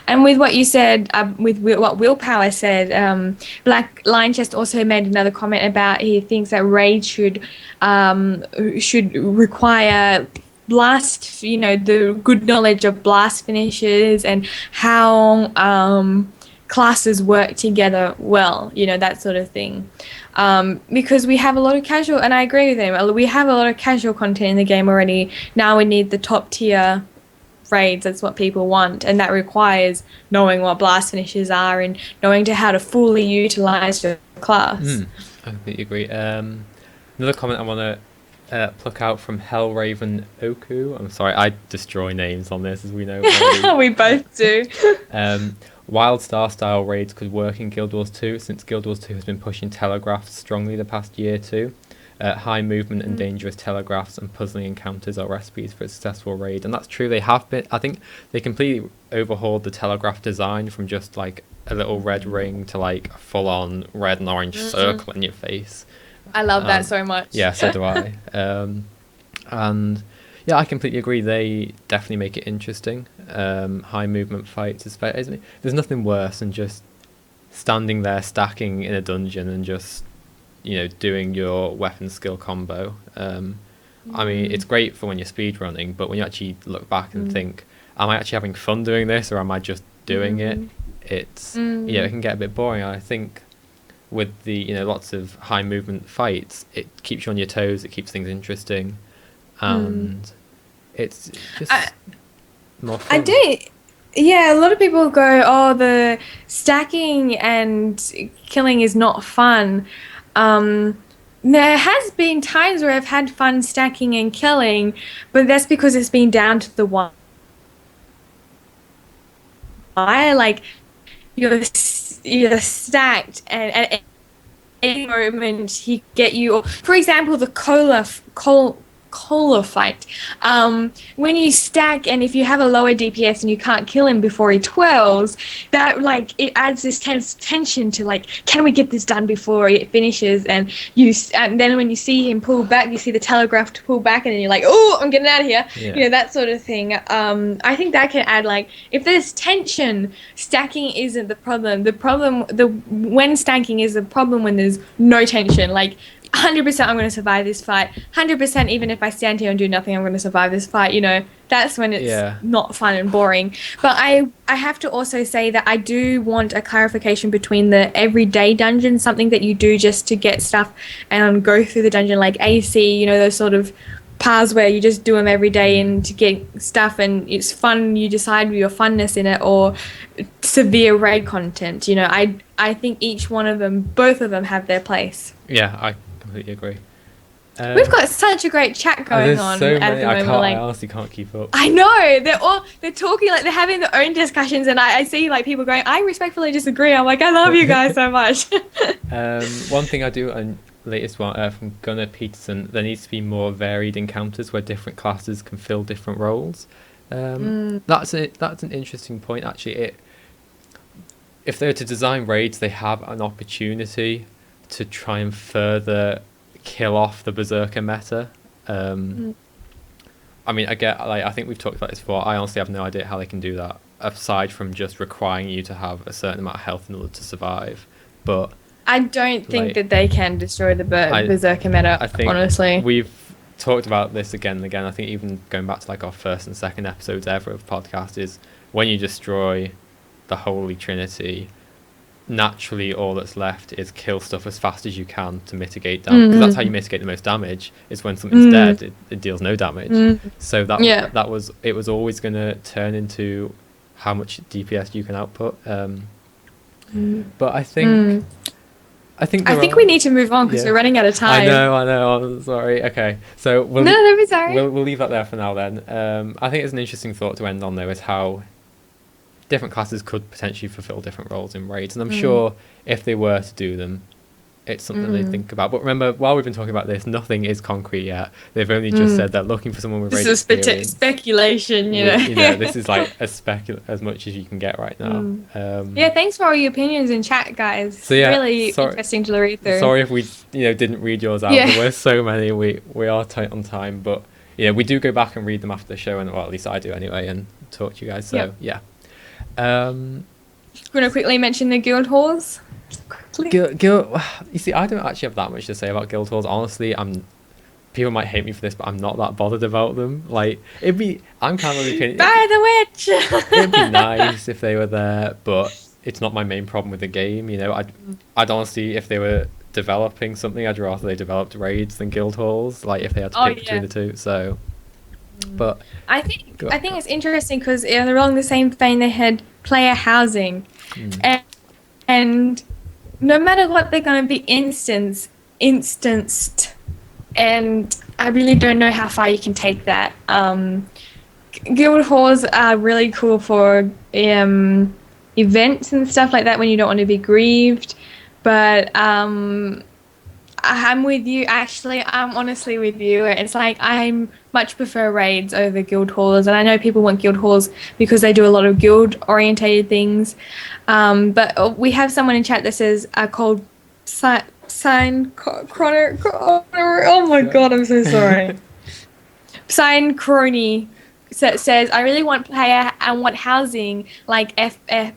And with what you said, with what Willpower said, Black Lion Chest also made another comment about he thinks that raid should require blast, you know, the good knowledge of blast finishes and how classes work together well, you know, that sort of thing. Because we have a lot of casual, and I agree with him, we have a lot of casual content in the game already. Now we need the top tier raids. That's what people want, and that requires knowing what blast finishes are and knowing how to fully utilize your class. I completely agree. Another comment I want to pluck out from Hellraven Oku. I'm sorry, I destroy names on this, as we know. We both do. Wild Star style raids could work in Guild Wars 2, since Guild Wars 2 has been pushing telegraphs strongly the past year too. High movement and dangerous telegraphs and puzzling encounters are recipes for a successful raid, and that's true. They have been. I think they completely overhauled the telegraph design from just like a little red ring to like a full-on red and orange circle in your face. I love that so much. Yeah, so do I. And yeah, I completely agree. They definitely make it interesting. High movement fights, especially. There's nothing worse than just standing there stacking in a dungeon and just, you know, doing your weapon skill combo. I mean, it's great for when you're speed running, but when you actually look back and think, am I actually having fun doing this, or am I just doing it? It's yeah, it can get a bit boring. I think with the, you know, lots of high movement fights, it keeps you on your toes, it keeps things interesting, and it's just more fun. I do. Yeah, a lot of people go, oh, the stacking and killing is not fun. There has been times where I've had fun stacking and killing, but that's because it's been down to the one. Like, you're stacked, and at any moment he get you. For example, the cola fight. When you stack, and if you have a lower DPS and you can't kill him before he twirls, that like it adds this tension to like, can we get this done before it finishes? And then when you see him pull back, you see the telegraph to pull back, and then you're like, oh, I'm getting out of here. Yeah. You know, that sort of thing. I think that can add, like, if there's tension, stacking isn't the problem. When stacking is the problem when there's no tension. Like, 100% I'm going to survive this fight. 100% even if I stand here and do nothing, I'm going to survive this fight. You know, that's when it's not fun and boring. But I have to also say that I do want a clarification between the everyday dungeon, something that you do just to get stuff and go through the dungeon, like AC, you know, those sort of paths where you just do them every day and to get stuff and it's fun, you decide your funness in it, or severe raid content. You know, I think each one of them, both of them have their place. Yeah, I completely agree. We've got such a great chat going on so at many, the moment. I honestly can't keep up. I know, they're talking, like, they're having their own discussions, and I see like people going, I respectfully disagree. I'm like, I love you guys so much. One thing I do, and latest one from Gunnar Peterson, there needs to be more varied encounters where different classes can fill different roles. That's an interesting point, actually. If they were to design raids, they have an opportunity to try and further kill off the Berserker meta. I mean, I think we've talked about this before. I honestly have no idea how they can do that, aside from just requiring you to have a certain amount of health in order to survive. But I don't think that they can destroy the Berserker meta, I think honestly. We've talked about this again and again. I think even going back to like our first and second episodes ever of podcast, is when you destroy the Holy Trinity, naturally all that's left is kill stuff as fast as you can to mitigate damage, because that's how you mitigate the most damage, is when something's dead, it deals no damage. So that was always going to turn into how much DPS you can output. But I think we need to move on because we're running out of time. I know. I'm sorry. Okay, so don't be sorry. We'll leave that there for now then. I think it's an interesting thought to end on, though, is how different classes could potentially fulfill different roles in raids, and I'm sure if they were to do them, it's something they think about. But remember, while we've been talking about this, nothing is concrete yet. They've only just said they're looking for someone with raid experience. Speculation, This is like as much as you can get right now. Yeah, thanks for all your opinions in chat, guys. So yeah, really interesting to read through. Sorry if we didn't read yours out. There were so many. We are tight on time, but we do go back and read them after the show, and well, at least I do anyway, and talk to you guys. So yeah. Want to quickly mention the guild halls? Guild. You see, I don't actually have that much to say about guild halls. Honestly, people might hate me for this, but I'm not that bothered about them. Like, I'm kind of the opinion. By the witch. It'd be nice if they were there, but it's not my main problem with the game. I'd honestly, if they were developing something, I'd rather they developed raids than guild halls. Like, if they had to pick between the two. So, but I think it's interesting because along the same vein, they had player housing, and no matter what, they're going to be instanced, and I really don't know how far you can take that. Guild halls are really cool for events and stuff like that when you don't want to be grieved, but I'm with you. Actually, I'm honestly with you. It's like I much prefer raids over guild halls, and I know people want guild halls because they do a lot of guild orientated things. But we have someone in chat that says called Sign Chrono. Oh my god, I'm so sorry. Sign Crony says I really want player and want housing like FF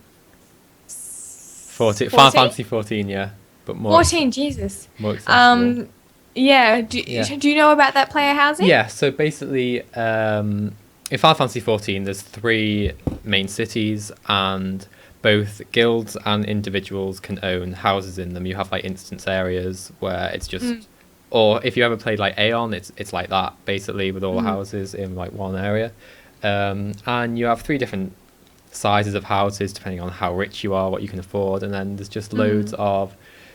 14? Final Fantasy 14, yeah. But more 14, Jesus. More accessible. Yeah. Do you know about that player housing? Yeah, so basically, in Final Fantasy 14, there's 3 main cities, and both guilds and individuals can own houses in them. You have like instance areas where it's just, or if you ever played like Aeon, it's like that basically with all the houses in like one area, and you have 3 different sizes of houses depending on how rich you are, what you can afford, and then there's just loads of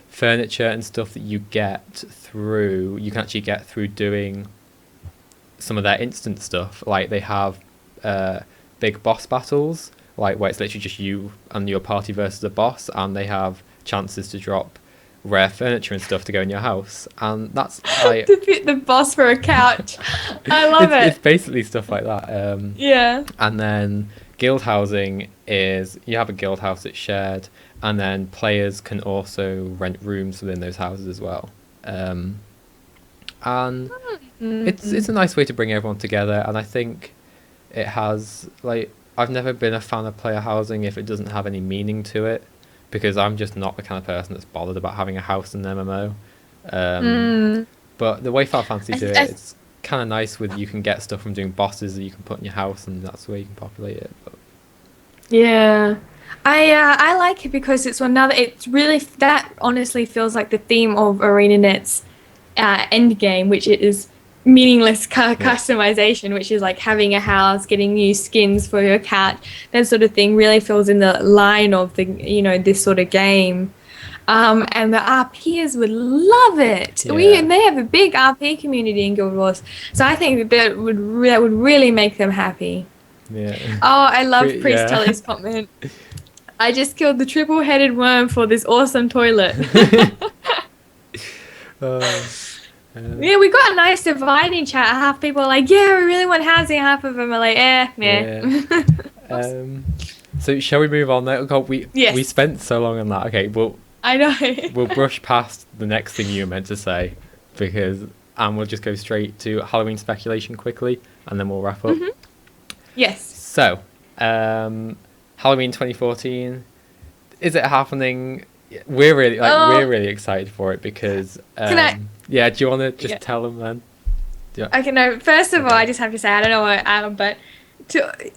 furniture and stuff that you can actually get through doing some of their instant stuff. Like they have big boss battles, like where it's literally just you and your party versus a boss, and they have chances to drop rare furniture and stuff to go in your house, and that's like to fit the boss for a couch. I love it. It's basically stuff like that. And then guild housing is you have a guild house that's shared, and then players can also rent rooms within those houses as well. And it's a nice way to bring everyone together, and I think it has, like, I've never been a fan of player housing if it doesn't have any meaning to it, because I'm just not the kind of person that's bothered about having a house in an MMO. But the way Final Fantasy do it, it's kind of nice with you can get stuff from doing bosses that you can put in your house, and that's the way you can populate it. But yeah, I like it because it's really, that honestly feels like the theme of ArenaNet's end game, which is meaningless customization, which is like having a house, getting new skins for your cat, that sort of thing really feels in the line of the this sort of game. And the RPers would love it. They have a big RP community in Guild Wars, so I think that would really make them happy. Yeah. Oh, I love Priest Tully's comment. I just killed the triple-headed worm for this awesome toilet. Yeah, we got a nice dividing chat. Half people are like, yeah, we really want housing. Half of them are like, So shall we move on now? God, we spent so long on that. Okay, well, I know. We'll brush past the next thing you were meant to say, and we'll just go straight to Halloween speculation quickly, and then we'll wrap up. Yes. So, Halloween 2014, is it happening? We're really excited for it because do you want to just tell them then? Okay, no, first of all, I just have to say, I don't know what, but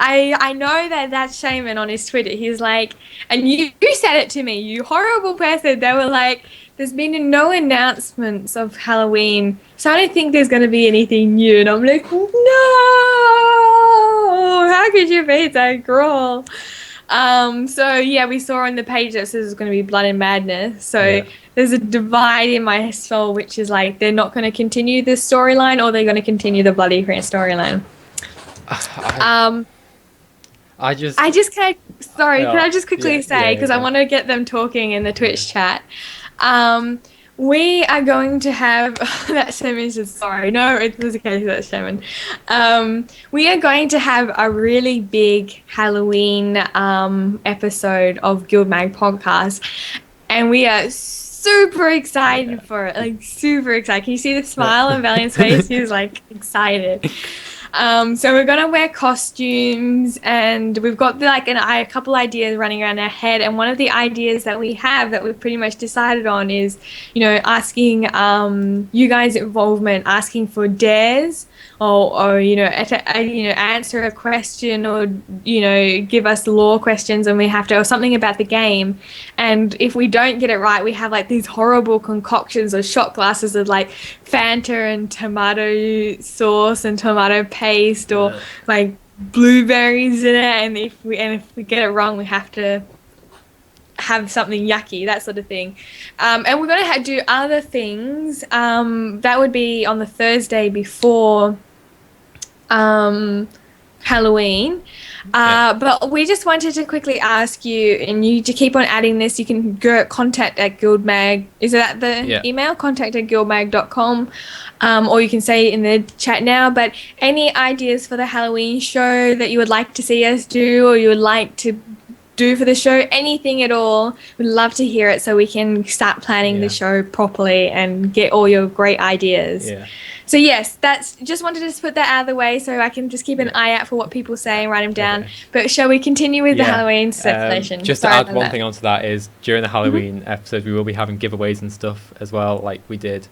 I know that Shaman on his Twitter, he's like, and you said it to me, you horrible person. They were like, there's been no announcements of Halloween, so I don't think there's going to be anything new. And I'm like, no, how could you be so cruel? So yeah, we saw on the page that says it's going to be Blood and Madness. So there's a divide in my soul, which is like, they're not going to continue this storyline, or they're going to continue the Bloody Crown storyline. I just I just can can yeah, I just quickly say, because I yeah. want to get them talking in the Twitch chat. We are going to have that Sherman said sorry. No, it was okay. That's Sherman. We are going to have a really big Halloween episode of GuildMag podcast, and we are super excited for it. Like super excited. Can you see the smile on Valiant's face? He's like excited. So we're gonna wear costumes, and we've got a couple ideas running around our head. And one of the ideas that we have that we've pretty much decided on is, asking you guys' involvement, asking for dares, or answer a question, or give us lore questions, and we have to, or something about the game. And if we don't get it right, we have like these horrible concoctions or shot glasses of like Fanta and tomato sauce and tomato paste, or like blueberries in it. And if we get it wrong, we have to have something yucky, that sort of thing. And we're going to do other things. That would be on the Thursday before Halloween. But we just wanted to quickly ask you, and you to keep on adding this, you can go at contact@GuildMag. Is that the email? contact@guildmag.com. Or you can say it in the chat now. But any ideas for the Halloween show that you would like to see us do, or you would like to do for the show, anything at all, we'd love to hear it so we can start planning the show properly and get all your great ideas. So yes, that's just wanted to put that out of the way so I can just keep an eye out for what people say and write them down. But shall we continue with the Halloween speculation? Just to add one thing onto that is, during the Halloween episode, we will be having giveaways and stuff as well, like we did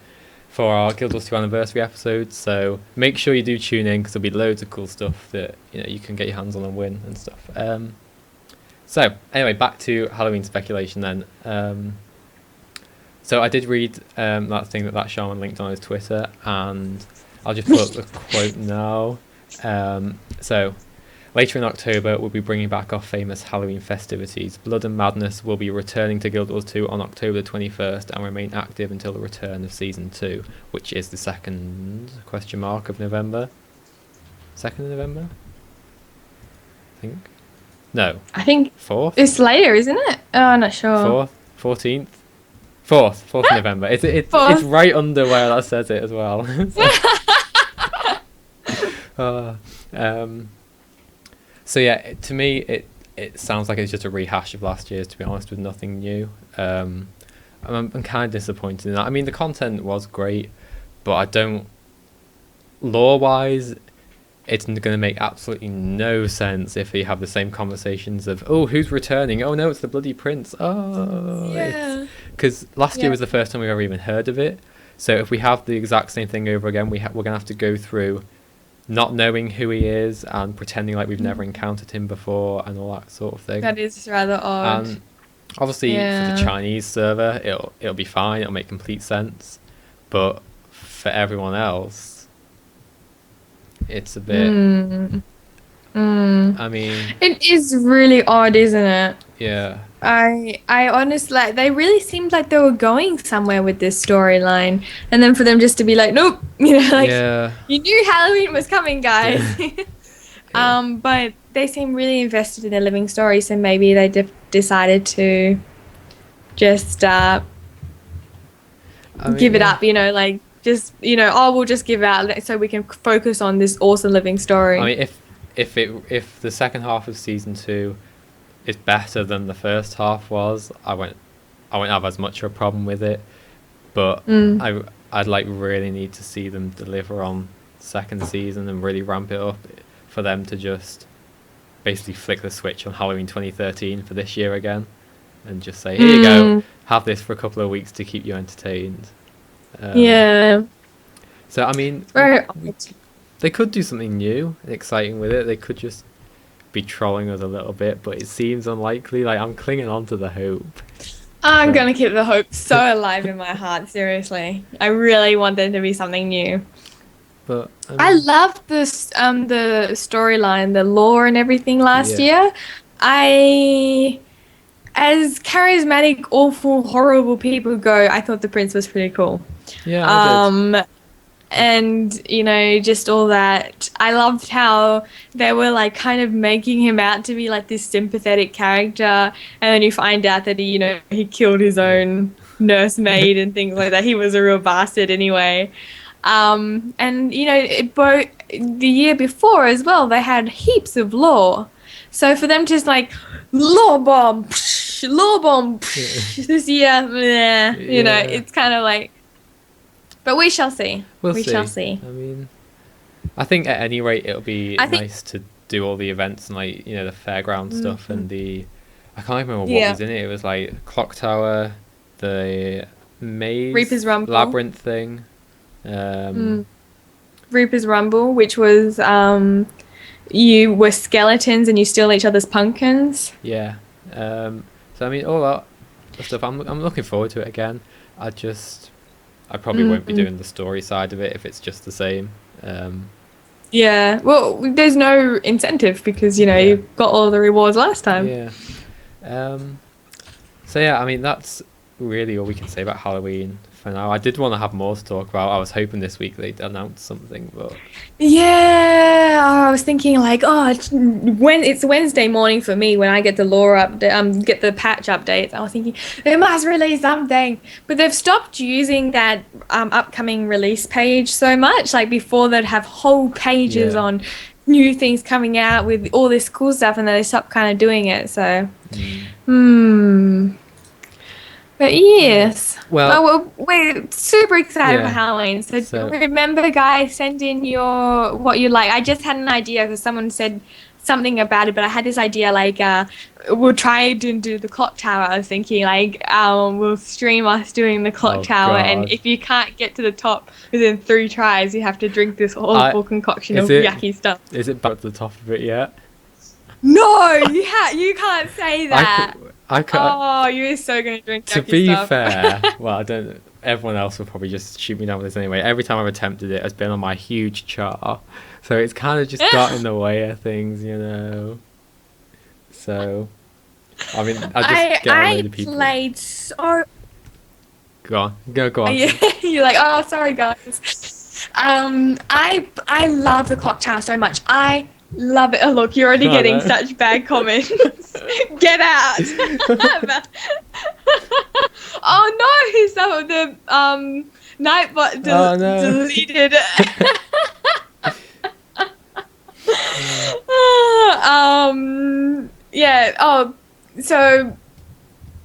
for our Guild Wars 2 anniversary episode. So make sure you do tune in, because there'll be loads of cool stuff that you can get your hands on and win and stuff. So anyway, back to Halloween speculation then. So I did read that thing that Shaman linked on his Twitter, and I'll just put up the quote now. So later in October, we'll be bringing back our famous Halloween festivities. Blood and Madness will be returning to Guild Wars 2 on October the 21st and remain active until the return of Season 2, which is the 2nd of November. 2nd of November? I think. No. I think 4th? It's later, isn't it? Oh, I'm not sure. 4th? 14th? 4th of November. It's right under where that says it as well. So yeah, to me it sounds like it's just a rehash of last year's, to be honest, with nothing new. I'm kind of disappointed in that. I mean, the content was great, but I don't, lore-wise, it's going to make absolutely no sense if we have the same conversations of, oh, who's returning? Oh no, it's the bloody prince. Oh, yeah. Because last year was the first time we've ever even heard of it. So if we have the exact same thing over again, we're going to have to go through not knowing who he is and pretending like we've never encountered him before and all that sort of thing. That is rather odd. And obviously for the Chinese server, it'll be fine. It'll make complete sense. But for everyone else, it's a bit. I mean, it is really odd, isn't it? Yeah. I honestly, they really seemed like they were going somewhere with this storyline, and then for them just to be like, nope, you knew Halloween was coming, guys. But they seem really invested in their living story, so maybe they decided to just give it up, we'll just give out so we can focus on this awesome living story. I mean, if the second half of season 2 is better than the first half was, I won't have as much of a problem with it. But I'd really need to see them deliver on second season and really ramp it up for them to just basically flick the switch on Halloween 2013 for this year again and just say, here you go, have this for a couple of weeks to keep you entertained. So I mean, they could do something new and exciting with it. They could just be trolling us a little bit, but it seems unlikely. I'm clinging on to the hope. I'm gonna keep the hope so alive in my heart. Seriously, I really want there to be something new. But I loved this the storyline, the lore, and everything last year. As charismatic, awful, horrible people go, I thought the prince was pretty cool. Yeah, I did. and you know, just all that. I loved how they were like kind of making him out to be like this sympathetic character, and then you find out that he killed his own nursemaid and things like that. He was a real bastard anyway. And both the year before as well, they had heaps of lore. So for them to just like lore bomb, lore bomb this year, it's kind of like. But we shall see. We shall see. I mean, I think at any rate it'll be nice to do all the events and like the fairground stuff and I can't remember what was in it. It was like Clock Tower, the maze, Reaper's Rumble, labyrinth thing, Reaper's Rumble, which was you were skeletons and you steal each other's pumpkins. Yeah. So I mean, all that stuff. I'm looking forward to it again. I probably won't be doing the story side of it if it's just the same. Yeah, well, there's no incentive because you got all the rewards last time. Yeah. So yeah, I mean that's really all we can say about Halloween for now. I did want to have more to talk about. I was hoping this week they'd announce something, but I was thinking like, when it's Wednesday morning for me when I get the lore update, get the patch updates. I was thinking they must release something, but they've stopped using that upcoming release page so much. Like before, they'd have whole pages on new things coming out with all this cool stuff, and then they stopped kind of doing it. So, But yes, well, we're super excited for Halloween. So remember, guys, send in what you like. I just had an idea because someone said something about it, but I had this idea like we'll try and do the clock tower. I was thinking like we'll stream us doing the clock tower, and if you can't get to the top within 3 tries, you have to drink this awful concoction of yucky stuff. Is it back to the top of it yet? No, you can't say that. I can't. Oh, you're so gonna drink. To be fair, well, I don't. Everyone else will probably just shoot me down with this anyway. Every time I've attempted it, it's been on my huge chart, so it's kind of just got in the way of things, So, I mean, I just get a load of people. I played so. Go on. You're like, oh, sorry, guys. I love the clock tower so much. I love it. Oh, look, you're already getting such bad comments. Get out. Oh no, so the Nightbot deleted it. So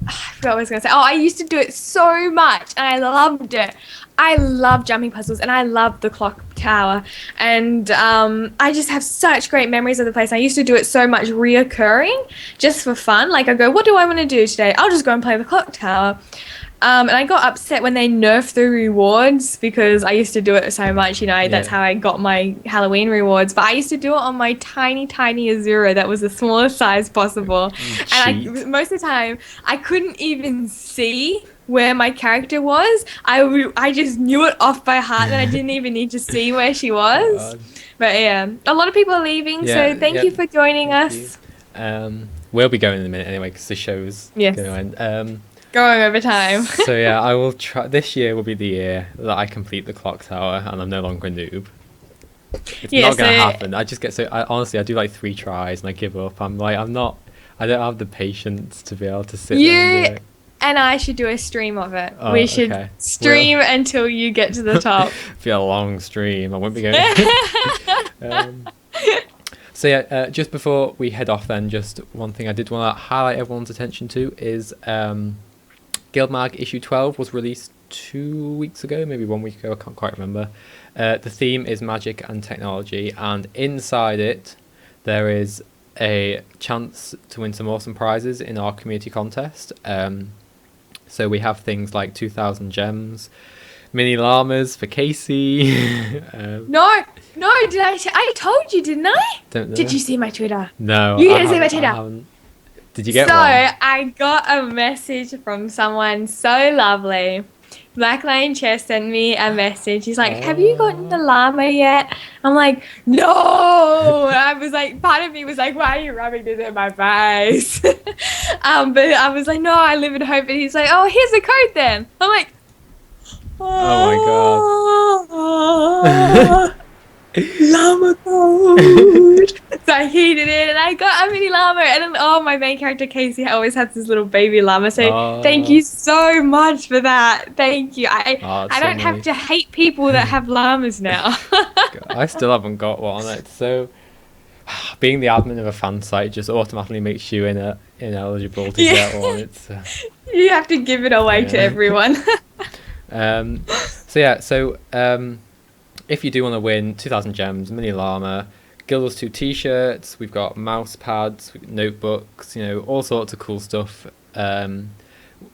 I forgot what I was going to say. I used to do it so much and I loved it. I love jumping puzzles and I love the clock tower, and I just have such great memories of the place. I used to do it so much reoccurring just for fun. Like I go, what do I want to do today? I'll just go and play the clock tower. And I got upset when they nerfed the rewards because I used to do it so much, that's how I got my Halloween rewards. But I used to do it on my tiny Azura that was the smallest size possible. And most of the time, I couldn't even see where my character was. I just knew it off by heart and I didn't even need to see where she was. But yeah, a lot of people are leaving, so thank you for joining us. We'll be going in a minute anyway because the show's going to end. Going over time. So yeah, I will try. This year will be the year that I complete the clock tower, and I'm no longer a noob. It's not gonna happen. I just get honestly, I do like 3 tries and I give up. I don't have the patience to be able to sit there and do it. And I should do a stream of it. We should stream until you get to the top. Be a long stream. I won't be going. So yeah, just before we head off, then just one thing I did want to highlight everyone's attention to is. GuildMag issue 12 was released 2 weeks ago, maybe 1 week ago, I can't quite remember. The theme is magic and technology, and inside it there is a chance to win some awesome prizes in our community contest. So we have things like 2,000 gems, mini llamas for Casey. No, did I told you, didn't I? Don't know. Did you see my Twitter? No. You didn't see my Twitter? Did you get one? So I got a message from someone so lovely. Black Lion Chess sent me a message. He's like, have you gotten the llama yet? I'm like, no. I was like, part of me was like, why are you rubbing this in my face? But I was like, no, I live in hope. And he's like, oh, here's the code then. I'm like, Oh my god. Llama code. So I heated it and I got a mini llama. And then, oh, my main character Casey always has this little baby llama. So thank Oh, you so much for that. Thank you. oh, it's I so don't have nice. to hate people that have llamas now. God, I still haven't got one. It's so being the admin of a fan site just automatically makes you ineligible to Yeah, get one. It's you have to give it away to yeah. everyone. So yeah, if you do want to win 2,000 gems, mini llama, Guild Wars 2 t-shirts, we've got mouse pads, notebooks, all sorts of cool stuff.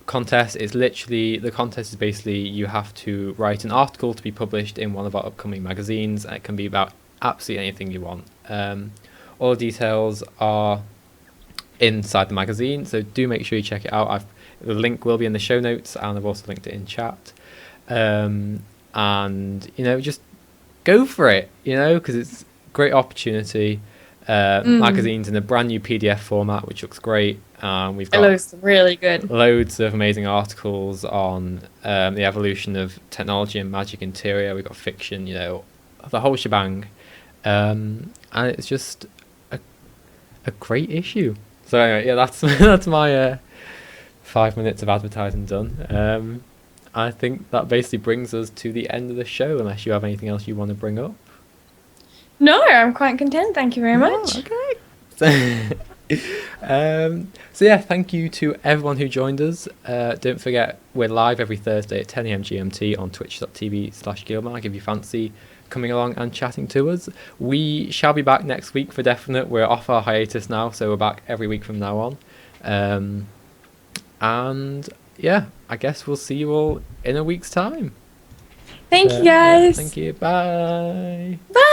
Contest is literally, the contest is basically you have to write an article to be published in one of our upcoming magazines, and it can be about absolutely anything you want. All the details are inside the magazine, so do make sure you check it out. The link will be in the show notes, and I've also linked it in chat. And just go for it, because it's a great opportunity. Magazines in a brand new PDF format, which looks great. We've It got looks really good. loads of amazing articles on the evolution of technology and magic interior. We've got fiction, the whole shebang. And it's just a great issue. So anyway, yeah, that's my 5 minutes of advertising done. I think that basically brings us to the end of the show, unless you have anything else you want to bring up. No, I'm quite content. Thank you very much. Okay. So yeah, thank you to everyone who joined us. Don't forget, we're live every Thursday at 10 a.m. GMT on twitch.tv/GuildMag if you fancy coming along and chatting to us. We shall be back next week for definite. We're off our hiatus now, so we're back every week from now on. And yeah, I guess we'll see you all in a week's time. Thank you Yeah, guys. thank you. Bye. Bye.